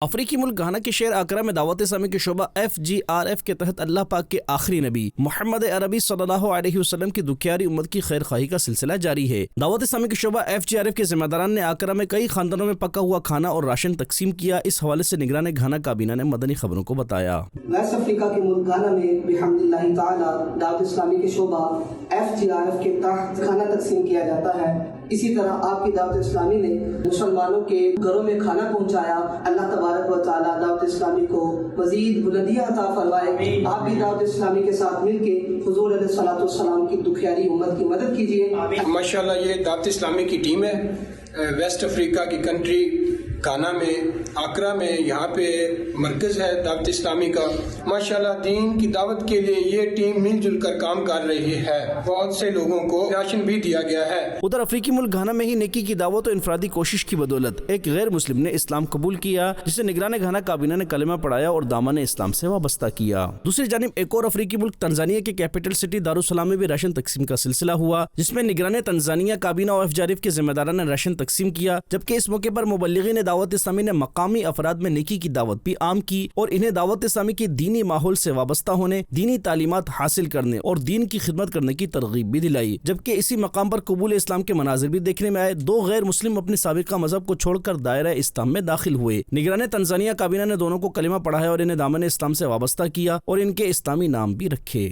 افریقی ملک گھانا کے شہر اکرا میں دعوت اسلامی کے شعبہ FGRF کے تحت اللہ پاک کے آخری نبی محمد عربی صلی اللہ علیہ وسلم کی دکھیاری امت کی خیر خواہی کا سلسلہ جاری ہے۔ دعوت اسلامی کے شعبہ FGRF کے ذمہ داران نے اکرا میں کئی خاندانوں میں پکا ہوا کھانا اور راشن تقسیم کیا۔ اس حوالے سے نگران گھانا کابینہ نے مدنی خبروں کو بتایا۔ ویسٹ افریقہ کے ملک گھانا میں بحمد اللہ تعالی دعوت اسلامی کے شعبہ FGRF کے تحت کھانا تقسیم کیا جاتا ہے۔ اسی طرح آپ کی دعوت اسلامی نے مسلمانوں کے گھروں میں کھانا پہنچایا۔ اللہ تبارک و تعالی دعوت اسلامی کو مزید بلندیاں عطا فرمائے۔ آپ بھی دعوت اسلامی کے ساتھ مل کے حضور علیہ الصلوۃ والسلام کی دکھیاری امت کی مدد کیجیے۔ ماشاءاللہ یہ دعوت اسلامی کی ٹیم ہے ویسٹ افریقہ کی کنٹری گھانا میں اکرا میں، یہاں پہ مرکز ہے دعوت اسلامی کا۔ ماشاءاللہ دین کی دعوت کے لیے یہ ٹیم مل جل کر کام کر رہی ہے۔ بہت سے لوگوں کو راشن بھی دیا گیا ہے۔ ادھر افریقی ملک گھانا میں ہی نیکی کی دعوت و انفرادی کوشش کی بدولت ایک غیر مسلم نے اسلام قبول کیا، جسے نگران گھانا کابینہ نے کلمہ پڑھایا اور دامن اسلام سے وابستہ کیا۔ دوسری جانب ایک اور افریقی ملک تنزانیہ کے کیپٹل سٹی دارالسلام میں بھی راشن تقسیم کا سلسلہ ہوا، جس میں نگران تنزانیہ کابینہ اور FGRF کے ذمہ داران نے راشن تقسیم کیا، جبکہ اس موقع پر مبلغین دعوت اسلامی نے مقامی افراد میں نیکی کی دعوت بھی عام کی اور انہیں دعوت اسلامی کے دینی ماحول سے وابستہ ہونے، دینی تعلیمات حاصل کرنے اور دین کی خدمت کرنے کی ترغیب بھی دلائی۔ جبکہ اسی مقام پر قبول اسلام کے مناظر بھی دیکھنے میں آئے۔ دو غیر مسلم اپنے سابقہ مذہب کو چھوڑ کر دائرہ اسلام میں داخل ہوئے۔ نگران تنزانیہ کابینہ نے دونوں کو کلمہ پڑھایا اور انہیں دامن اسلام سے وابستہ کیا اور ان کے اسلامی نام بھی رکھے۔